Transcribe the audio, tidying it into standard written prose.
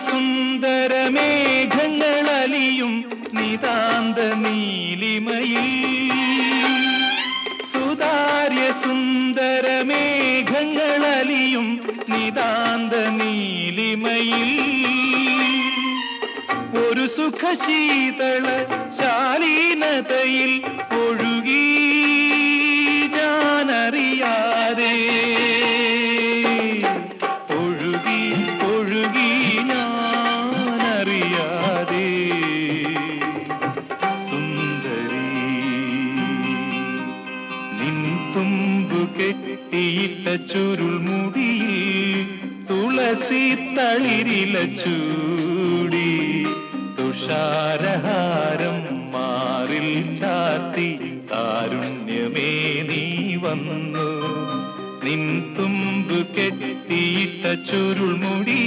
സുന്ദരമേഘങ്ങളലിയും നിതാന്ത നീലിമയിൽ സുന്ദരമേഘങ്ങളലിയും നിതാന്ത നീലിമയിൽ ഒരു സുഖശീതള ശാലീനതയിൽ ഒഴുകി ഞാനറിയാതെ ഒഴുകി ഞാനറിയാതെ സുന്ദരി നിൻ തുമ്പു കെട്ടിയിട്ട ചുരുൾമുടിയിൽ തുളസി തളിരില ചൂടി തുഷാരഹാരം മാറിൽ ചാത്തി കാരുണ്യമേ നീ വന്നു നിൻ തുമ്പു കെട്ടിയിട്ട ചുരുൾമുടി